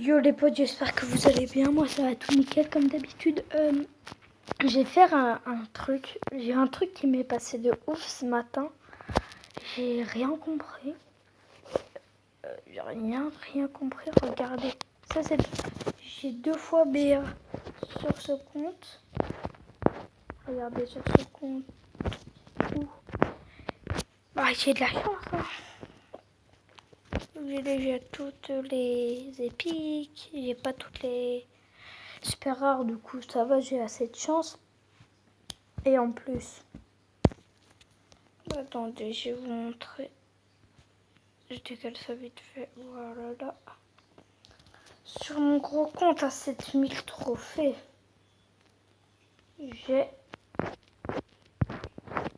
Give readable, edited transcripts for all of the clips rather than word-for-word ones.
Yo les potes, j'espère que vous allez bien. Moi ça va tout nickel comme d'habitude. Je vais faire un truc. J'ai un truc qui m'est passé de ouf ce matin. J'ai rien compris. J'ai rien compris. Regardez. Ça c'est. J'ai 2 fois BA sur ce compte. Regardez sur ce compte. Bah j'ai de la chance. Hein. J'ai déjà toutes les épiques. J'ai pas toutes les super rares. Du coup ça va, j'ai assez de chance. Et en plus, attendez, je vais vous montrer. Je décale ça vite fait. Voilà là. Sur mon gros compte à 7000 trophées, j'ai.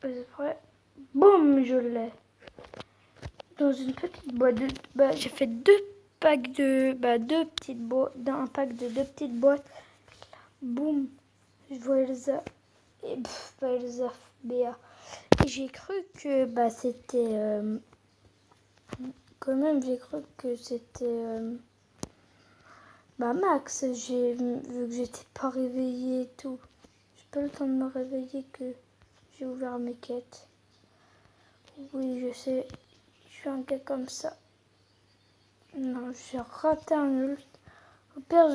Vous êtes prêts? Boum, je l'ai. Dans une petite boîte de. Bah, j'ai fait 2 packs de. Bah, 2 petites boîtes. Un pack de 2 petites boîtes. Boum. Je vois Elsa. Et Elsa BA. Et j'ai cru que bah c'était. Quand même, j'ai cru que c'était Max. J'ai vu que j'étais pas réveillée et tout. J'ai pas le temps de me réveiller que j'ai ouvert mes quêtes. Oui, je sais. Je suis un gars comme ça. Non, j'ai raté un ult. Au pire,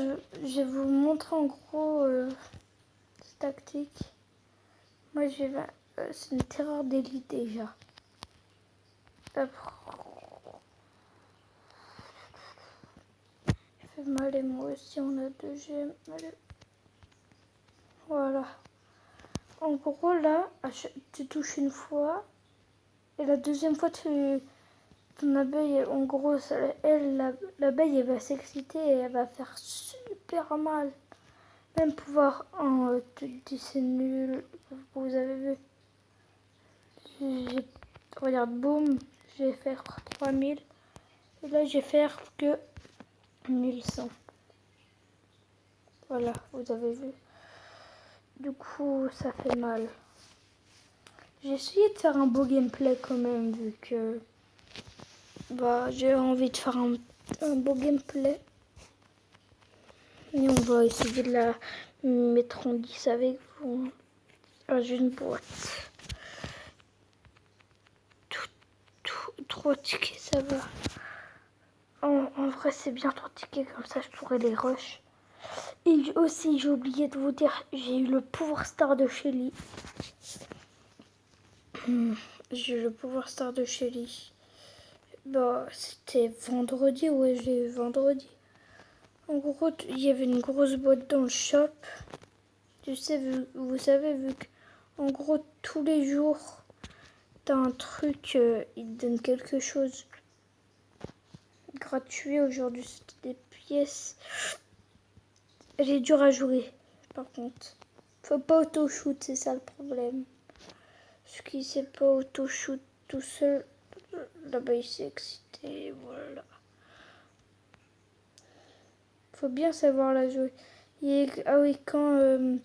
je vais vous montrer en gros cette tactique. Moi, c'est une terreur d'élite déjà. Mal et moi aussi on a 2 gemmes. Allez. Voilà. En gros là, tu touches une fois et la deuxième fois ton abeille, en gros, l'abeille elle va s'exciter et elle va faire super mal. Même pouvoir te dire c'est nul. Vous avez vu. Regarde, boum, j'ai fait 3000 et là j'ai fait que 1100. Voilà, vous avez vu. Du coup, ça fait mal. J'ai essayé de faire un beau gameplay quand même, vu que bah, j'ai envie de faire un beau gameplay. Et on va essayer de la mettre en 10 avec vous. Dans une boîte. 3 tickets, ça va. En vrai, c'est bien 3 tickets, comme ça je pourrais les rush. Et aussi, j'ai oublié de vous dire, j'ai eu le pouvoir star de Shelly. J'ai eu le pouvoir star de Shelly. Bah, c'était vendredi, ouais, j'ai eu vendredi. En gros, il y avait une grosse boîte dans le shop. Tu sais, vous savez, vu que, en gros, tous les jours, t'as un truc, il te donne quelque chose gratuit. Aujourd'hui, c'était des pièces. Elle est dure à jouer, par contre. Faut pas auto-shoot, c'est ça le problème. Ce qui sait pas auto-shoot tout seul, là-bas il s'est excité, voilà. Faut bien savoir la jouer. Ah oui, quand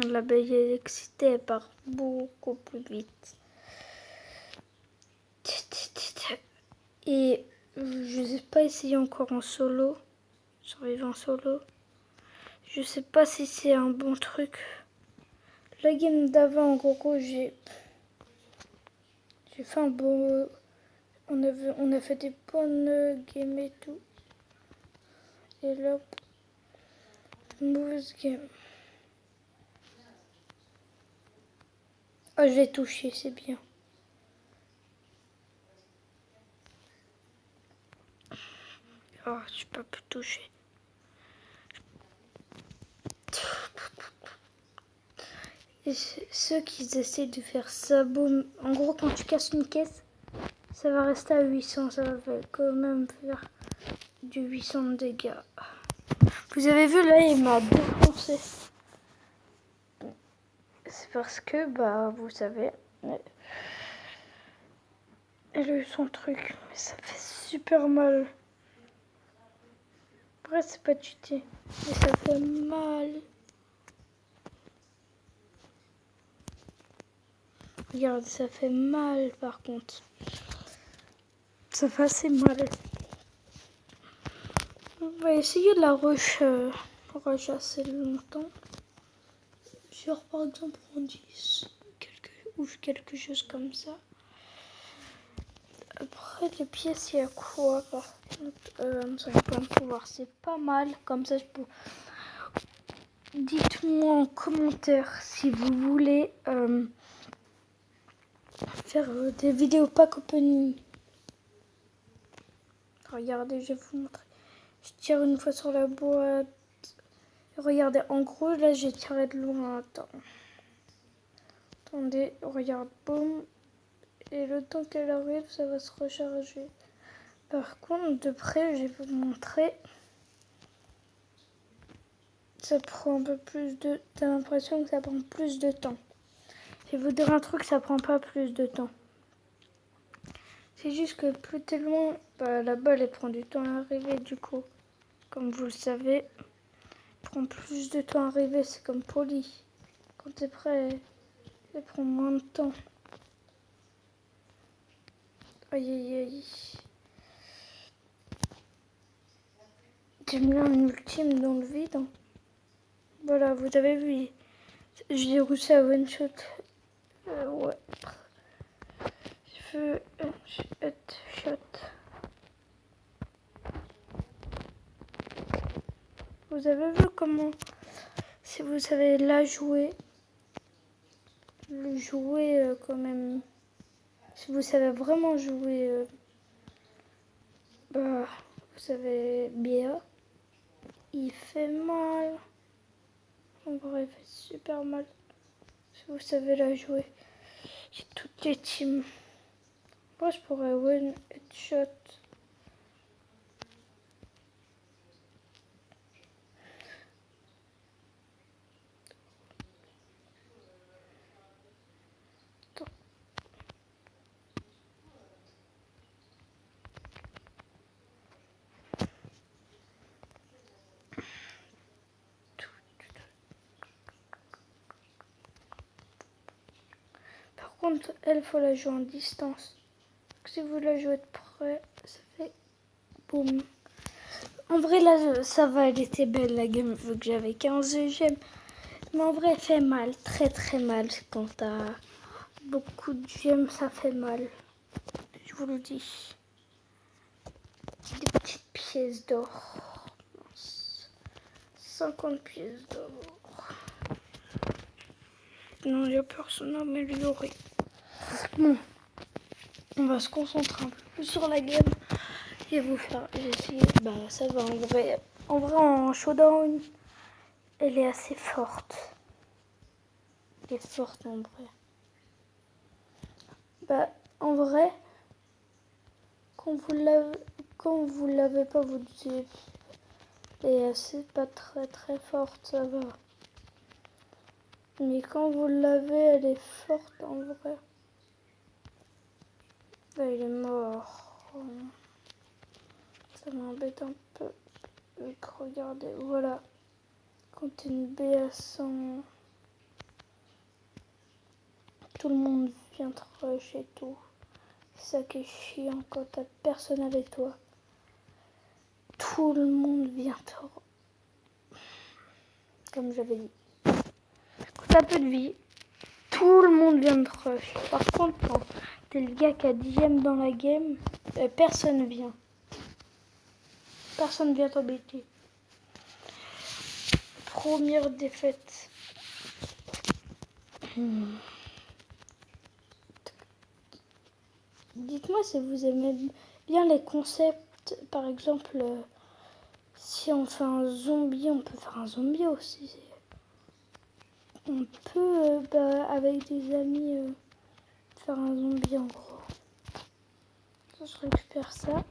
l'abeille est excitée, elle part beaucoup plus vite. Et je sais pas essayer encore en solo. Survivre en solo. Je sais pas si c'est un bon truc. La game d'avant, en gros, j'ai fait un bon. On a fait des bonnes games et tout. Et là, mauvaise game. Ah, je l'ai touché, c'est bien. Oh, je peux pas toucher. Et ceux qui essaient de faire ça, boum. En gros, quand tu casses une caisse, ça va rester à 800. Ça va quand même faire du 800 de dégâts. Vous avez vu, là, il m'a défoncé. C'est parce que, bah, vous savez, elle a eu son truc. Mais ça fait super mal. Après, c'est pas cheaté. Mais ça fait mal. Regarde, ça fait mal par contre. Ça fait assez mal. On va essayer de la rush assez longtemps. Genre par exemple en 10 ou quelque chose comme ça. Après les pièces, il y a quoi par contre 5 points de pouvoir, c'est pas mal. Comme ça, je peux... Dites-moi en commentaire si vous voulez faire des vidéos pack opening. Regardez, je vais vous montrer. Je tire une fois sur la boîte. Regardez, en gros, là, j'ai tiré de loin. Attendez, regarde, boum. Et le temps qu'elle arrive, ça va se recharger. Par contre, de près, je vais vous montrer. Ça prend un peu plus de... T'as l'impression que ça prend plus de temps. Je vais vous dire un truc, ça prend pas plus de temps. C'est juste que plus t'es loin, la balle, elle prend du temps à arriver, du coup. Comme vous le savez, elle prend plus de temps à arriver, c'est comme poli. Quand t'es prêt, elle prend moins de temps. Aïe, aïe, aïe. J'ai mis un ultime dans le vide. Hein. Voilà, vous avez vu. J'ai réussi à one shot. Ouais. Je veux un headshot. Vous avez vu comment, si vous savez la jouer, le jouer quand même. Si vous savez vraiment jouer, vous savez bien. Il fait mal. En vrai, il fait super mal. Si vous savez la jouer. J'ai toutes les teams. Moi, je pourrais one headshot. Par contre, elle, faut la jouer en distance. Si vous la jouez de près, ça fait boum. En vrai, là, ça va, elle était belle la game, vu que j'avais 15 gemmes. Mais en vrai, elle fait mal, très très mal. Quand t'as beaucoup de gemmes, ça fait mal. Je vous le dis. Des petites pièces d'or. 50 pièces d'or. Non, il n'y a personne à améliorer. Bon, on va se concentrer un peu plus sur la game. Et vous faire. J'ai essayé. Ça va en vrai. En vrai, en showdown, elle est assez forte. Elle est forte en vrai. En vrai, quand vous l'avez pas, vous dites. Et c'est pas très très forte, ça va. Mais quand vous l'avez, elle est forte en vrai. Là, il est mort. Ça m'embête un peu. Donc, regardez, voilà. Quand t'es une BA100, tout le monde vient te rush et tout. C'est ça qui est chiant quand t'as personne avec toi. Tout le monde vient te rush. Comme j'avais dit. Quand t'as peu de vie, tout le monde vient te rush. Par contre, quand t'es le gars qui a 10 gemmes dans la game, personne vient. Personne vient t'embêter. Première défaite. Dites-moi si vous aimez bien les concepts. Par exemple, si on fait un zombie, on peut faire un zombie aussi. On peut, avec des amis, faire un zombie en gros. Ça, je récupère ça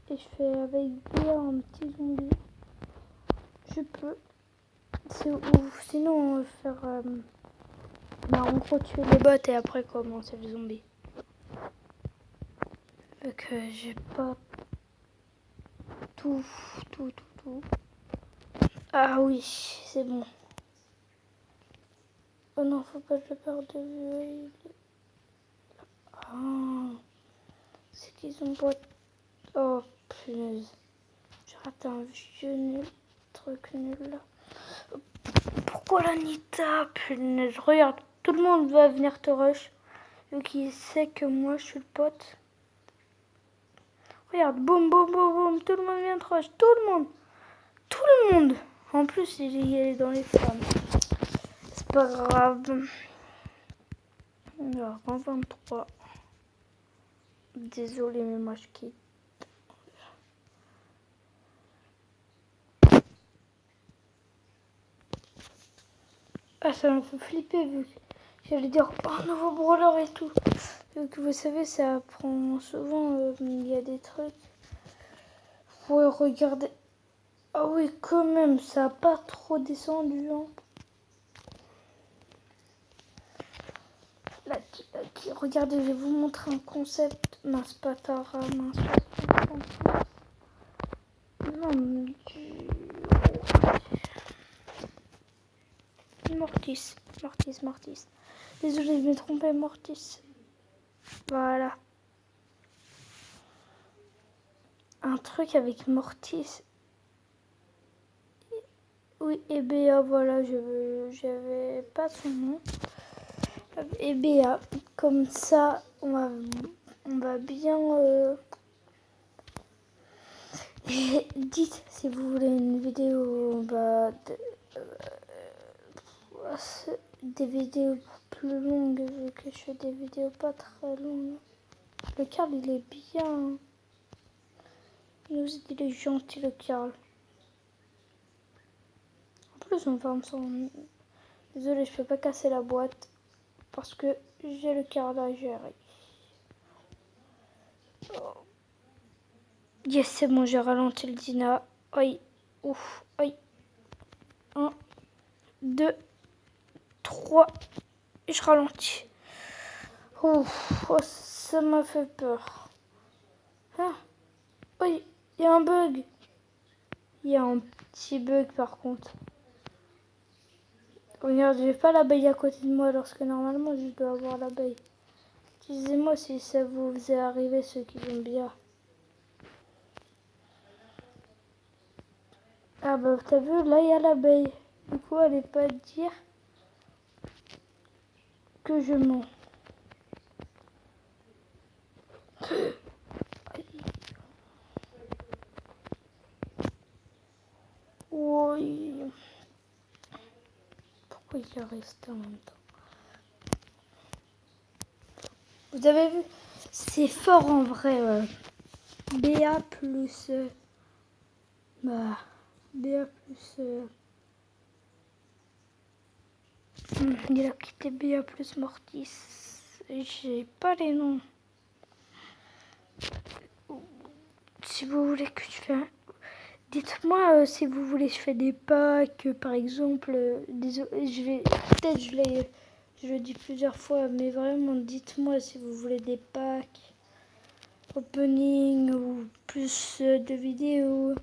et je fais avec un petit zombie. Je peux. Ou sinon, faire... en gros, tuer les bots et après commencer le zombie. Vu que j'ai pas tout. Ah oui, c'est bon. Oh non, faut pas que je le perde de vue. Ah, c'est qu'ils ont boîte. Oh, punaise. J'ai raté un vieux nul, truc nul là. Pourquoi l'Anita? Punaise, regarde, tout le monde va venir te rush. Vu qu'il sait que moi je suis le pote. Regarde, boum, boum, boum, boum, tout le monde vient te rush, tout le monde. Tout le monde. En plus, il est dans les flammes. C'est pas grave. Alors, en 23. Désolé, mais moi je quitte. Ah, ça m'a fait flipper vu que j'allais dire un nouveau brawler et tout. Vu que vous savez, ça prend souvent, il y a des trucs. Ouais, regardez. Ah oui, quand même, ça a pas trop descendu. Hein. Là, regardez, je vais vous montrer un concept. Mince pas Tara, mince pas. Non, Mortis. Désolé, je m'ai trompé, Mortis. Voilà. Un truc avec Mortis. Oui, et Béa, voilà, j'avais pas son nom. Et Béa, comme ça, on va bien... Et dites si vous voulez une vidéo, des vidéos plus longues, vu que je fais des vidéos pas très longues. Le Carl, il est bien. Il est gentil, le Carl. En plus, on ferme son... Désolé, je peux pas casser la boîte. Parce que j'ai le Carl à gérer. Oh. Yes, c'est bon, j'ai ralenti le Dina. Aïe, ouf, aïe. 1, 2, 3. Et je ralentis. Ouf, oh, ça m'a fait peur. Ah, oui, il y a un bug. Il y a un petit bug par contre. Regarde, j'ai pas l'abeille à côté de moi lorsque normalement je dois avoir l'abeille. Disez-moi si ça vous faisait arriver ceux qui aiment bien. Ah bah t'as vu, là il y a l'abeille. Du coup, allez pas dire que je mens. Oui. Pourquoi il est resté en même temps? Vous avez vu? C'est fort en vrai. BA plus... BA plus... il a quitté BA plus Mortis. J'ai pas les noms. Si vous voulez que je fasse... Dites-moi si vous voulez que je fais des packs, par exemple. Désolé, peut-être je le dis plusieurs fois, mais vraiment, dites-moi si vous voulez des packs, opening ou plus de vidéos.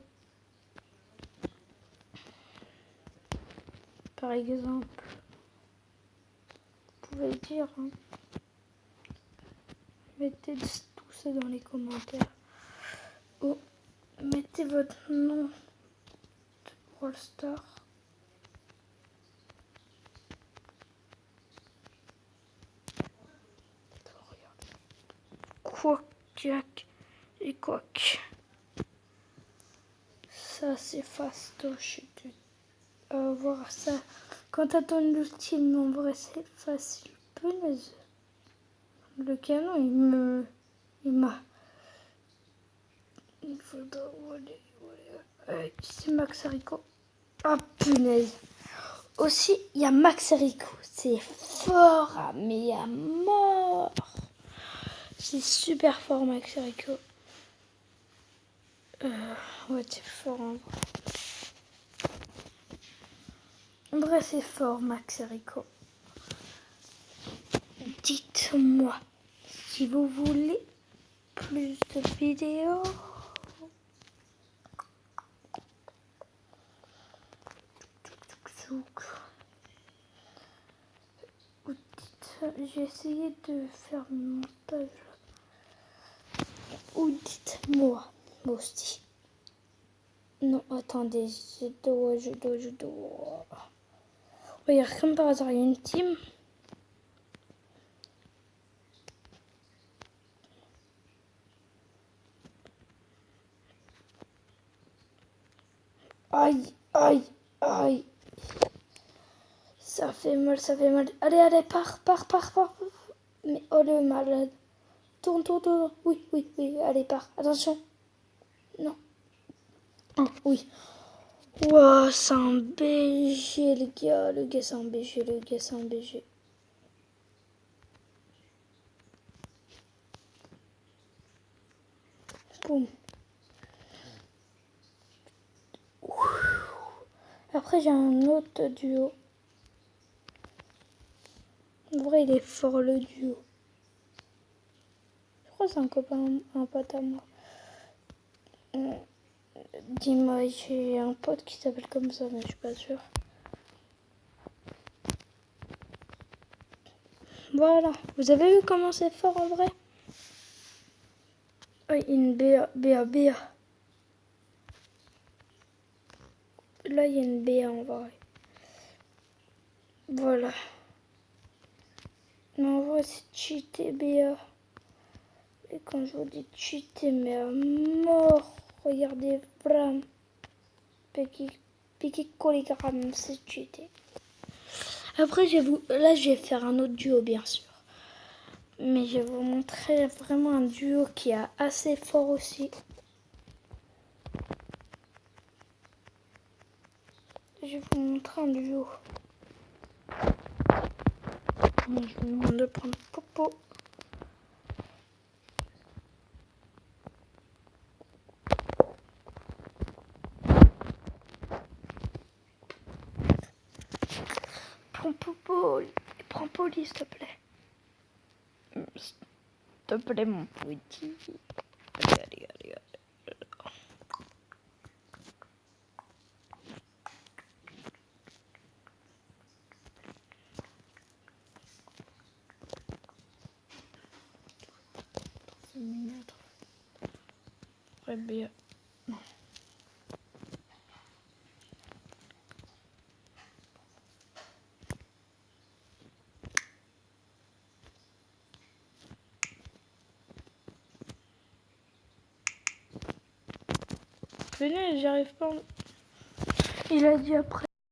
Par exemple, vous pouvez le dire. Hein. Mettez tout ça dans les commentaires. Ou mettez votre nom de Brawl Stars. Quack et quack. Ça c'est fastoche de voir ça. Quand t'as ton ultime, en vrai c'est facile. Punaise. Le canon il m'a. Il faudra aller. C'est Max Rico. Ah punaise. Aussi il y a Max Rico. C'est fort mais à mort. C'est super fort Max Rico. Ouais, c'est fort en vrai. En vrai, c'est fort, Max Rico. Dites-moi si vous voulez plus de vidéos. J'ai essayé de faire le montage. Ou dites-moi aussi Non, attendez, je dois. Regarde, comme par hasard, il y a une team. Aïe, aïe, aïe. Ça fait mal, ça fait mal. Allez, allez, pars. Mais oh le malade. Tourne. Oui, allez, pars. Attention. Non. Ah, oui. Ouah, c'est un BG, le gars. Le gars, c'est un BG. Boum. Après, j'ai un autre duo. En vrai, il est fort, le duo. Je crois que c'est un copain, un pote à moi. Dis-moi, j'ai un pote qui s'appelle comme ça, mais je suis pas sûre. Voilà. Vous avez vu comment c'est fort en vrai? Oui, une BA. Là, il y a une BA en vrai. Voilà. Mais en vrai, c'est cheaté BA. Et quand je vous dis cheaté, mais à mort. Regardez, vraiment. Piqué colligramme, c'est cheaté. Après, là, je vais faire un autre duo, bien sûr. Mais je vais vous montrer vraiment un duo qui est assez fort aussi. Je vais vous montrer un duo. Je vous demande de prendre Popo. Prends Popo. Prends Poli, s'il te plaît. S'il te plaît, mon petit. Allez. 5 minutes. Très bien. Non. Venez, j'y arrive pas. Il a dit après.